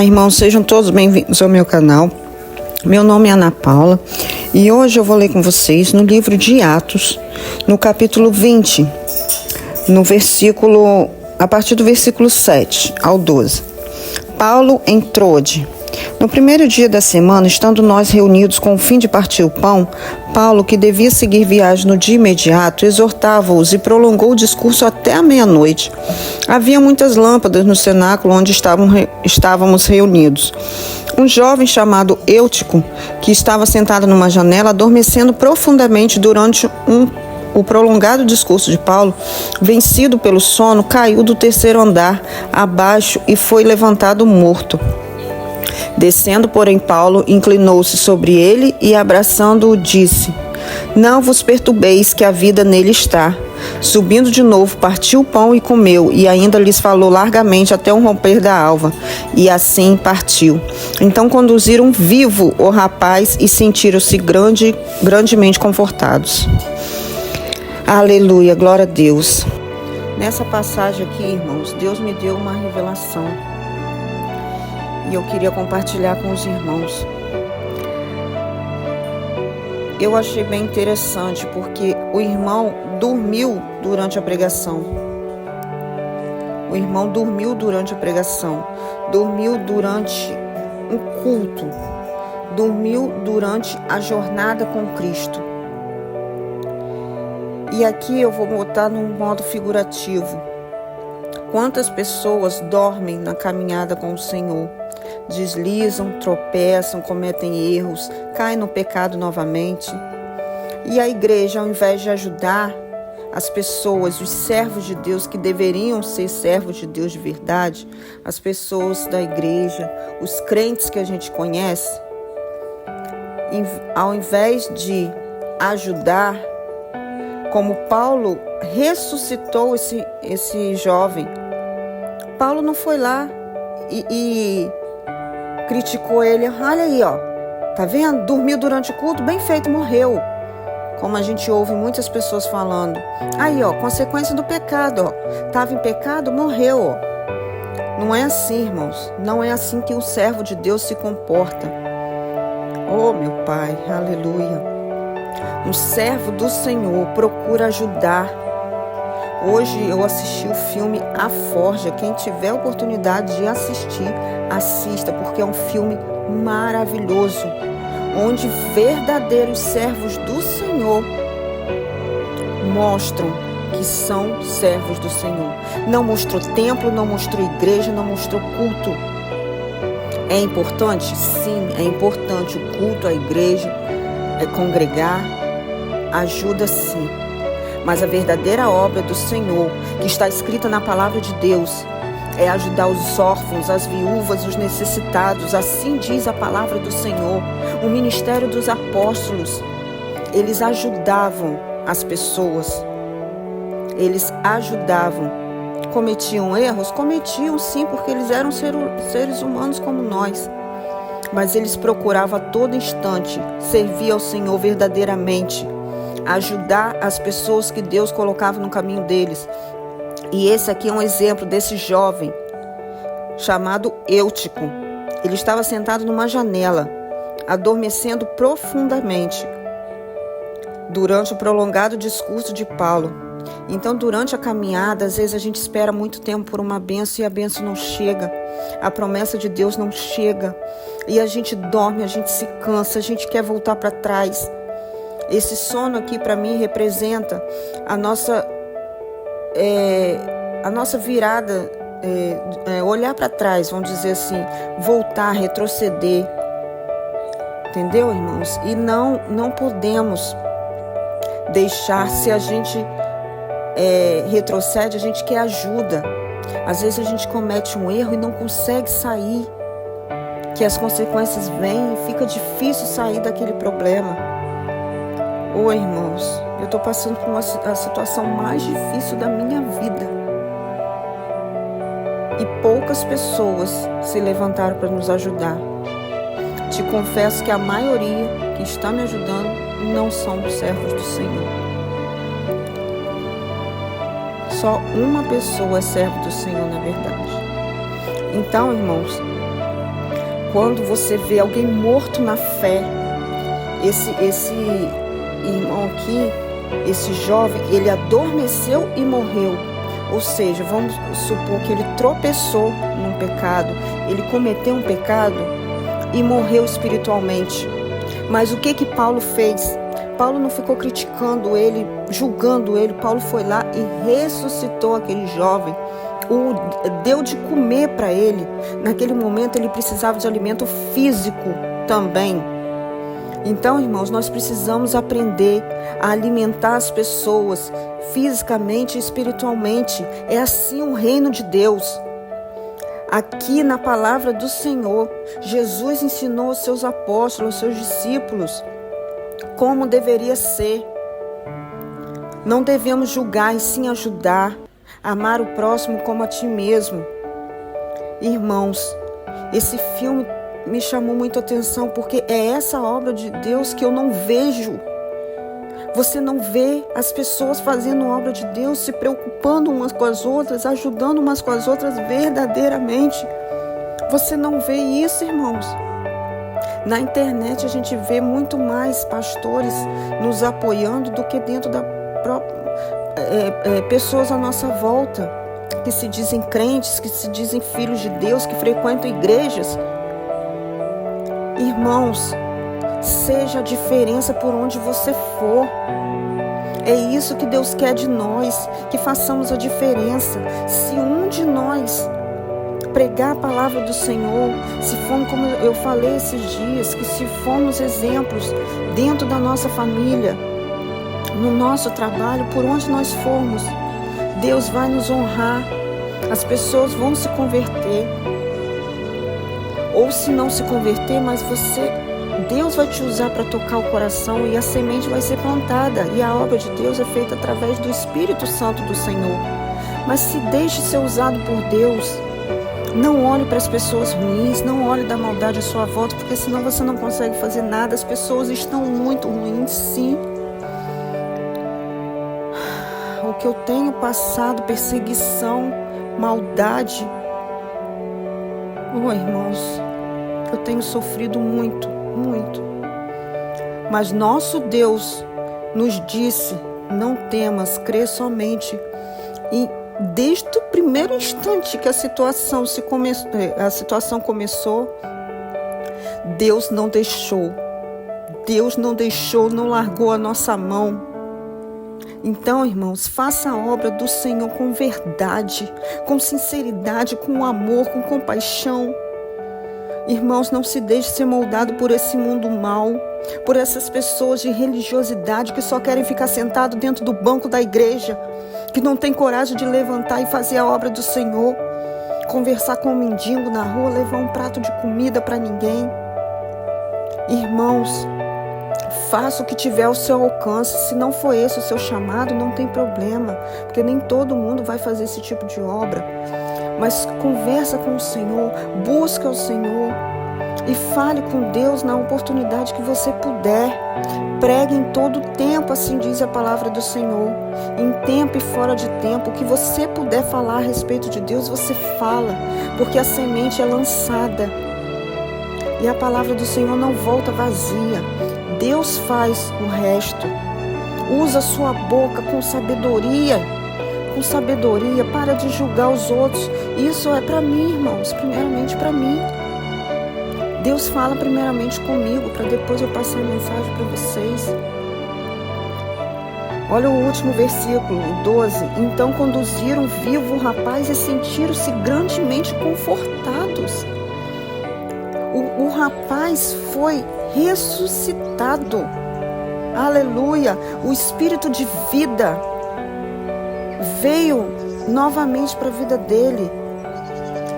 Olá, irmãos, sejam todos bem-vindos ao meu canal. Meu nome é Ana Paula e hoje eu vou ler com vocês no livro de Atos, no capítulo 20, a partir do versículo 7 ao 12. Paulo em Trode. No primeiro dia da semana, estando nós reunidos com o fim de partir o pão, Paulo, que devia seguir viagem no dia imediato, exortava-os e prolongou o discurso até a meia-noite. Havia muitas lâmpadas no cenáculo onde estávamos reunidos. Um jovem chamado Eutico, que estava sentado numa janela, adormecendo profundamente durante o prolongado discurso de Paulo, vencido pelo sono, caiu do terceiro andar abaixo e foi levantado morto. Descendo, porém, Paulo inclinou-se sobre ele e, abraçando-o, disse: Não vos perturbeis, que a vida nele está. Subindo de novo, partiu o pão e comeu, e ainda lhes falou largamente até o romper da alva, e assim partiu. Então conduziram vivo o rapaz e sentiram-se grandemente confortados. Aleluia, glória a Deus. Nessa passagem aqui, irmãos, Deus me deu uma revelação e eu queria compartilhar com os irmãos. Eu achei bem interessante porque o irmão dormiu durante a pregação. O irmão dormiu durante a pregação, dormiu durante um culto, dormiu durante a jornada com Cristo. E aqui eu vou botar num modo figurativo. Quantas pessoas dormem na caminhada com o Senhor? Deslizam, tropeçam, cometem erros, caem no pecado novamente. E a igreja, ao invés de ajudar as pessoas, os servos de Deus que deveriam ser servos de Deus de verdade, as pessoas da igreja, os crentes que a gente conhece, ao invés de ajudar, como Paulo ressuscitou esse jovem, Paulo não foi lá e criticou ele. Olha aí, ó, tá vendo? Dormiu durante o culto, bem feito, morreu. Como a gente ouve muitas pessoas falando. Aí, ó, consequência do pecado, ó. Tava em pecado, morreu, ó. Não é assim, irmãos. Não é assim que o servo de Deus se comporta. Oh, meu Pai, aleluia. Um servo do Senhor procura ajudar. Hoje eu assisti o filme A Forja. Quem tiver a oportunidade de assistir, assista, porque é um filme maravilhoso, onde verdadeiros servos do Senhor mostram que são servos do Senhor. Não mostrou templo, não mostrou igreja, não mostrou culto. É importante? Sim, é importante o culto, a igreja, é congregar, ajuda sim. Mas a verdadeira obra do Senhor, que está escrita na palavra de Deus, é ajudar os órfãos, as viúvas, os necessitados. Assim diz a palavra do Senhor. O ministério dos apóstolos, eles ajudavam as pessoas. Eles ajudavam. Cometiam erros? Cometiam sim, porque eles eram seres humanos como nós. Mas eles procuravam a todo instante servir ao Senhor verdadeiramente, ajudar as pessoas que Deus colocava no caminho deles. E esse aqui é um exemplo desse jovem chamado Eutico. Ele estava sentado numa janela, adormecendo profundamente durante o prolongado discurso de Paulo. Então, durante a caminhada, às vezes a gente espera muito tempo por uma bênção e a bênção não chega. A promessa de Deus não chega. E a gente dorme, a gente se cansa, a gente quer voltar para trás. Esse sono aqui para mim representa a nossa virada, olhar para trás, vamos dizer assim, voltar, retroceder. Entendeu, irmãos? E não podemos deixar, se a gente retrocede, a gente quer ajuda. Às vezes a gente comete um erro e não consegue sair, que as consequências vêm e fica difícil sair daquele problema. Ô, irmãos, eu estou passando por a situação mais difícil da minha vida. E poucas pessoas se levantaram para nos ajudar. Te confesso que a maioria que está me ajudando não são servos do Senhor. Só uma pessoa é servo do Senhor, na verdade. Então, irmãos, Quando você vê alguém morto na fé, esse irmão aqui, esse jovem, ele adormeceu e morreu. Ou seja, vamos supor que ele tropeçou num pecado, ele cometeu um pecado e morreu espiritualmente. Mas o que Paulo fez? Paulo não ficou criticando ele, julgando ele. Paulo foi lá e ressuscitou aquele jovem, deu de comer para ele. Naquele momento ele precisava de alimento físico também. Então, irmãos, nós precisamos aprender a alimentar as pessoas fisicamente e espiritualmente. É assim o reino de Deus. Aqui na palavra do Senhor, Jesus ensinou aos seus apóstolos, aos seus discípulos, como deveria ser. Não devemos julgar e sim ajudar, amar o próximo como a ti mesmo. Irmãos, esse filme me chamou muito a atenção porque é essa obra de Deus que eu não vejo. Você não vê as pessoas fazendo obra de Deus, se preocupando umas com as outras, ajudando umas com as outras verdadeiramente. Você não vê isso, irmãos. Na internet a gente vê muito mais pastores nos apoiando do que dentro da própria pessoas à nossa volta, que se dizem crentes, que se dizem filhos de Deus, que frequentam igrejas. Irmãos, seja a diferença por onde você for. É isso que Deus quer de nós, que façamos a diferença. Se um de nós pregar a palavra do Senhor, se formos, como eu falei esses dias, que se formos exemplos dentro da nossa família, no nosso trabalho, por onde nós formos, Deus vai nos honrar, as pessoas vão se converter. Ou se não se converter, mas Deus vai te usar para tocar o coração e a semente vai ser plantada. E a obra de Deus é feita através do Espírito Santo do Senhor. Mas se deixe ser usado por Deus. Não olhe para as pessoas ruins, não olhe da maldade à sua volta, porque senão você não consegue fazer nada. As pessoas estão muito ruins, sim. O que eu tenho passado, perseguição, maldade. Irmãos, eu tenho sofrido muito, muito. Mas nosso Deus nos disse, não temas, crê somente. E desde o primeiro instante que a situação começou, Deus não deixou. Deus não deixou, não largou a nossa mão. Então, irmãos, faça a obra do Senhor com verdade, com sinceridade, com amor, com compaixão. Irmãos, não se deixe ser moldado por esse mundo mau, por essas pessoas de religiosidade que só querem ficar sentado dentro do banco da igreja, que não tem coragem de levantar e fazer a obra do Senhor, conversar com um mendigo na rua, levar um prato de comida para ninguém. Irmãos, faça o que tiver ao seu alcance. Se não for esse o seu chamado, não tem problema, porque nem todo mundo vai fazer esse tipo de obra. Mas conversa com o Senhor, busca o Senhor e fale com Deus na oportunidade que você puder. Pregue em todo tempo, assim diz a palavra do Senhor. Em tempo e fora de tempo, o que você puder falar a respeito de Deus, você fala, porque a semente é lançada. E a palavra do Senhor não volta vazia. Deus faz o resto. Usa a sua boca com sabedoria. Com sabedoria, para de julgar os outros. Isso é para mim, irmãos, primeiramente para mim. Deus fala primeiramente comigo, para depois eu passar a mensagem para vocês. Olha o último versículo, 12. Então conduziram vivo o rapaz e sentiram-se grandemente confortados. O rapaz foi ressuscitado. Aleluia! O espírito de vida veio novamente para a vida dele.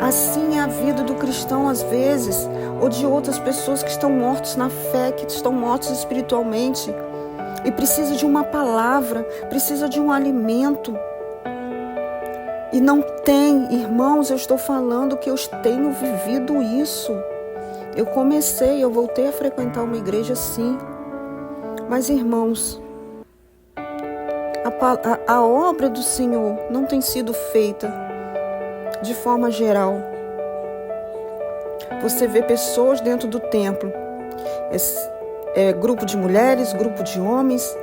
Assim é a vida do cristão às vezes, ou de outras pessoas que estão mortos na fé, que estão mortos espiritualmente e precisa de uma palavra, precisa de um alimento. E não tem, irmãos, eu estou falando que eu tenho vivido isso. Eu voltei a frequentar uma igreja sim. Mas, irmãos, a obra do Senhor não tem sido feita de forma geral. você vê pessoas dentro do templo. Grupo de mulheres, grupo de homens,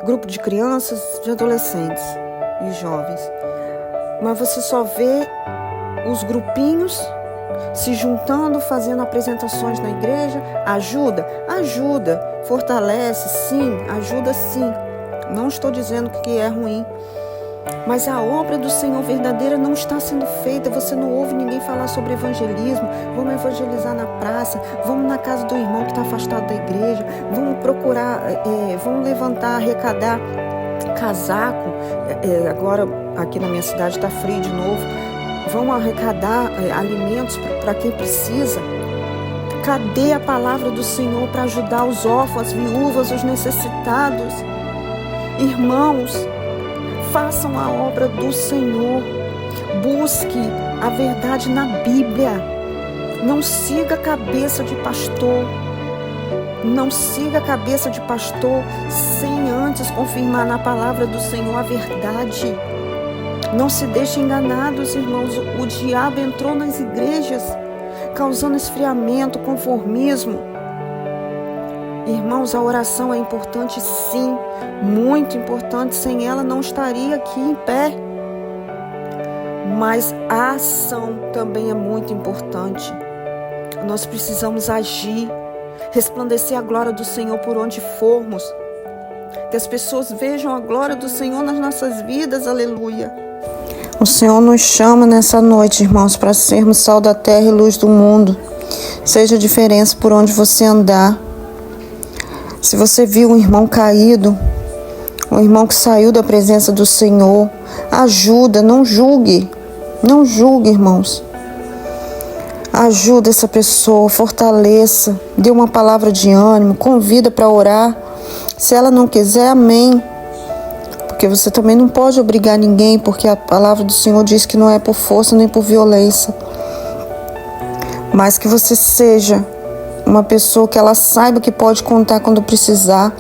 grupo de crianças, de adolescentes e jovens. Mas você só vê os grupinhos se juntando, fazendo apresentações na igreja. Ajuda, fortalece, sim, ajuda sim. Não estou dizendo que é ruim, mas a obra do Senhor verdadeira não está sendo feita. Você não ouve ninguém falar sobre evangelismo. Vamos evangelizar na praça, vamos na casa do irmão que está afastado da igreja, vamos procurar, vamos levantar, arrecadar casaco. Agora aqui na minha cidade está frio de novo. Vamos arrecadar alimentos para quem precisa. Cadê a palavra do Senhor para ajudar os órfãos, as viúvas, os necessitados? Irmãos, façam a obra do Senhor. Busque a verdade na Bíblia. Não siga a cabeça de pastor. Não siga a cabeça de pastor sem antes confirmar na palavra do Senhor a verdade. Não se deixe enganados, irmãos. O diabo entrou nas igrejas, causando esfriamento, conformismo. Irmãos, a oração é importante, sim, muito importante. Sem ela não estaria aqui em pé. Mas a ação também é muito importante. Nós precisamos agir, resplandecer a glória do Senhor por onde formos. Que as pessoas vejam a glória do Senhor nas nossas vidas, aleluia. O Senhor nos chama nessa noite, irmãos, para sermos sal da terra e luz do mundo. Seja a diferença por onde você andar. Se você viu um irmão caído, um irmão que saiu da presença do Senhor, ajuda, não julgue. Não julgue, irmãos. Ajuda essa pessoa, fortaleça, dê uma palavra de ânimo, convida para orar. Se ela não quiser, amém. Porque você também não pode obrigar ninguém, porque a palavra do Senhor diz que não é por força nem por violência. Mas que você seja uma pessoa que ela saiba que pode contar quando precisar.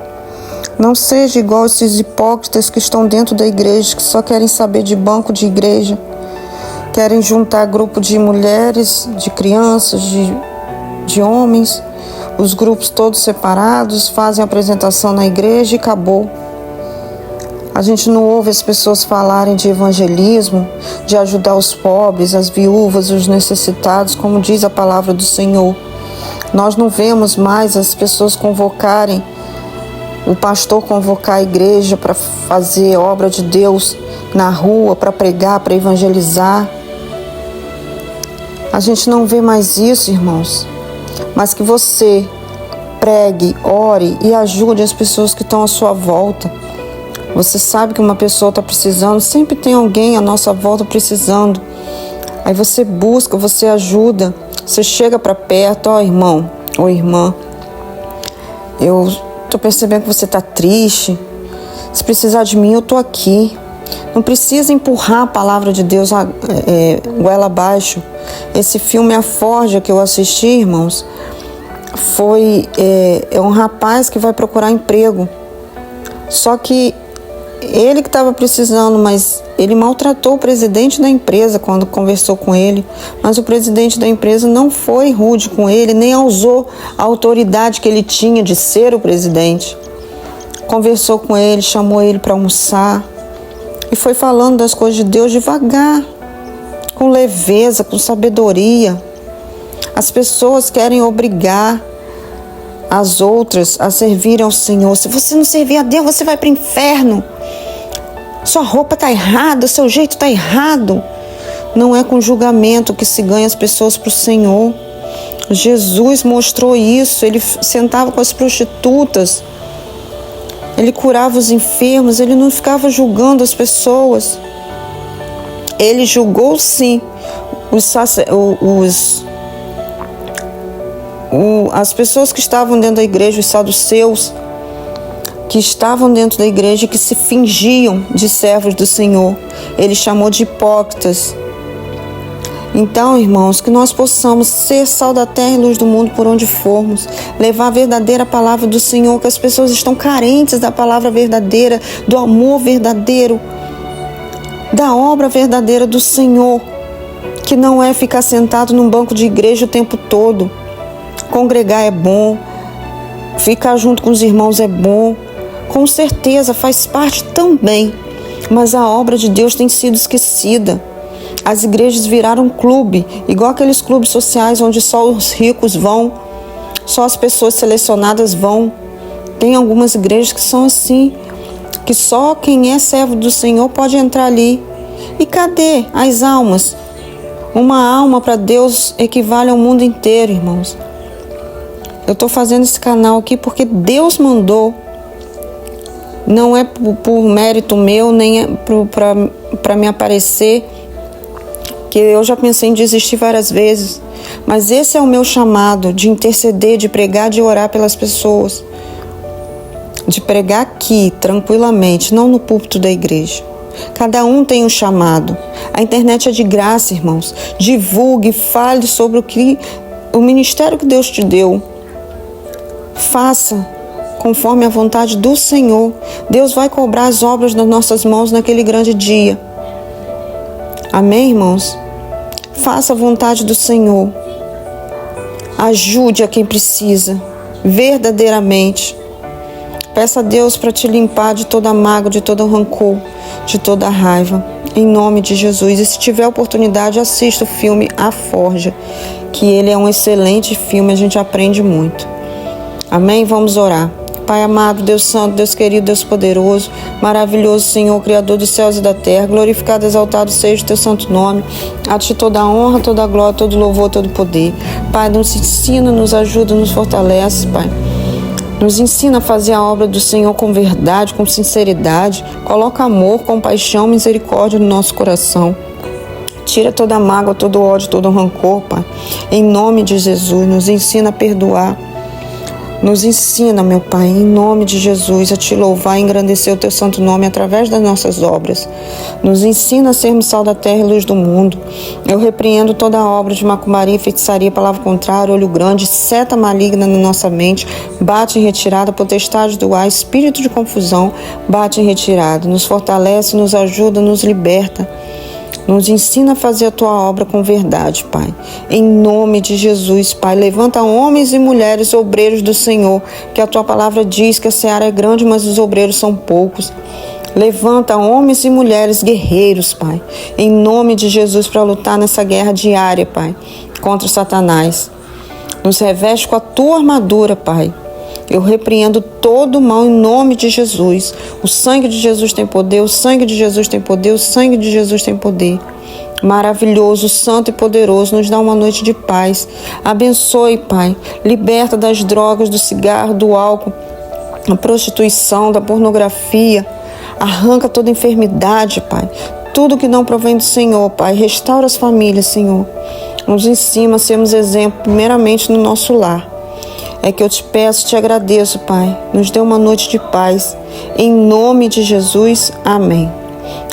Não seja igual esses hipócritas que estão dentro da igreja, que só querem saber de banco de igreja. Querem juntar grupo de mulheres, de crianças, de homens, os grupos todos separados, fazem a apresentação na igreja e acabou. A gente não ouve as pessoas falarem de evangelismo, de ajudar os pobres, as viúvas, os necessitados, como diz a palavra do Senhor. Nós não vemos mais as pessoas convocarem, o pastor convocar a igreja para fazer obra de Deus na rua, para pregar, para evangelizar. A gente não vê mais isso, irmãos. Mas que você pregue, ore e ajude as pessoas que estão à sua volta. Você sabe que uma pessoa está precisando, sempre tem alguém à nossa volta precisando. Aí você busca, você ajuda, você chega para perto, ó irmão, ou irmã, eu estou percebendo que você está triste, se precisar de mim eu estou aqui. Não precisa empurrar a palavra de Deus goela abaixo. Esse filme A Forja que eu assisti, irmãos, foi um rapaz que vai procurar emprego. Só que ele que estava precisando, mas ele maltratou o presidente da empresa quando conversou com ele. Mas o presidente da empresa não foi rude com ele, nem usou a autoridade que ele tinha de ser o presidente. Conversou com ele, chamou ele para almoçar e foi falando das coisas de Deus devagar, com leveza, com sabedoria. As pessoas querem obrigar as outras a servirem ao Senhor. Se você não servir a Deus, você vai para o inferno. Sua roupa está errada, seu jeito está errado. Não é com julgamento que se ganha as pessoas para o Senhor. Jesus mostrou isso. Ele sentava com as prostitutas. Ele curava os enfermos. Ele não ficava julgando as pessoas. Ele julgou sim as pessoas que estavam dentro da igreja, os saduceus, que estavam dentro da igreja, que se fingiam de servos do Senhor. Ele chamou de hipócritas. Então, irmãos, que nós possamos ser sal da terra e luz do mundo por onde formos, levar a verdadeira palavra do Senhor, que as pessoas estão carentes da palavra verdadeira, do amor verdadeiro, da obra verdadeira do Senhor. que não é ficar sentado num banco de igreja o tempo todo. Congregar é bom, ficar junto com os irmãos é bom, com certeza faz parte também, mas a obra de Deus tem sido esquecida. As igrejas viraram um clube, igual aqueles clubes sociais onde só os ricos vão, só as pessoas selecionadas vão. Tem algumas igrejas que são assim, que só quem é servo do Senhor pode entrar ali. E cadê as almas? Uma alma para Deus equivale ao mundo inteiro, irmãos. Eu estou fazendo esse canal aqui porque Deus mandou. Não é por mérito meu, nem é para me aparecer, que eu já pensei em desistir várias vezes. Mas esse é o meu chamado, de interceder, de pregar, de orar pelas pessoas. De pregar aqui, tranquilamente, não no púlpito da igreja. Cada um tem um chamado. A internet é de graça, irmãos. Divulgue, fale sobre o ministério que Deus te deu. Faça conforme a vontade do Senhor. Deus vai cobrar as obras das nossas mãos naquele grande dia. Amém, irmãos? Faça a vontade do Senhor. Ajude a quem precisa, verdadeiramente. Peça a Deus para te limpar de toda mágoa, de todo rancor, de toda raiva, em nome de Jesus. E se tiver oportunidade, assista o filme A Forja, que ele é um excelente filme, a gente aprende muito. Amém? Vamos orar. Pai amado, Deus santo, Deus querido, Deus poderoso, maravilhoso Senhor, Criador dos céus e da terra, glorificado, exaltado seja o teu santo nome. A ti toda a honra, toda a glória, todo louvor, todo poder. Pai, nos ensina, nos ajuda, nos fortalece, Pai. Nos ensina a fazer a obra do Senhor com verdade, com sinceridade. Coloca amor, compaixão, misericórdia no nosso coração. Tira toda a mágoa, todo ódio, todo rancor, Pai. Em nome de Jesus, nos ensina a perdoar. Nos ensina, meu Pai, em nome de Jesus, a te louvar e engrandecer o teu santo nome através das nossas obras. Nos ensina a sermos sal da terra e luz do mundo. Eu repreendo toda a obra de macumbaria, feitiçaria, palavra contrária, olho grande, seta maligna na nossa mente. Bate em retirada, potestade do ar, espírito de confusão, bate em retirada. Nos fortalece, nos ajuda, nos liberta. Nos ensina a fazer a tua obra com verdade, Pai. Em nome de Jesus, Pai, levanta homens e mulheres obreiros do Senhor, que a tua palavra diz que a seara é grande, mas os obreiros são poucos. Levanta homens e mulheres guerreiros, Pai, em nome de Jesus, para lutar nessa guerra diária, Pai, contra Satanás. Nos reveste com a tua armadura, Pai. Eu repreendo todo o mal em nome de Jesus. O sangue de Jesus tem poder, o sangue de Jesus tem poder, o sangue de Jesus tem poder. Maravilhoso, santo e poderoso, nos dá uma noite de paz. Abençoe, Pai. Liberta das drogas, do cigarro, do álcool, da prostituição, da pornografia. Arranca toda enfermidade, Pai. Tudo que não provém do Senhor, Pai. Restaura as famílias, Senhor. Nos ensina a sermos exemplo, primeiramente no nosso lar. É que eu te peço, te agradeço, Pai. Nos dê uma noite de paz. Em nome de Jesus, amém.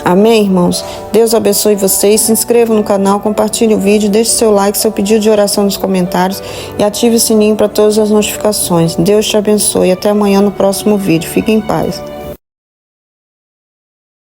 Amém, irmãos? Deus abençoe vocês. Se inscreva no canal, compartilhe o vídeo, deixe seu like, seu pedido de oração nos comentários e ative o sininho para todas as notificações. Deus te abençoe. Até amanhã no próximo vídeo. Fique em paz.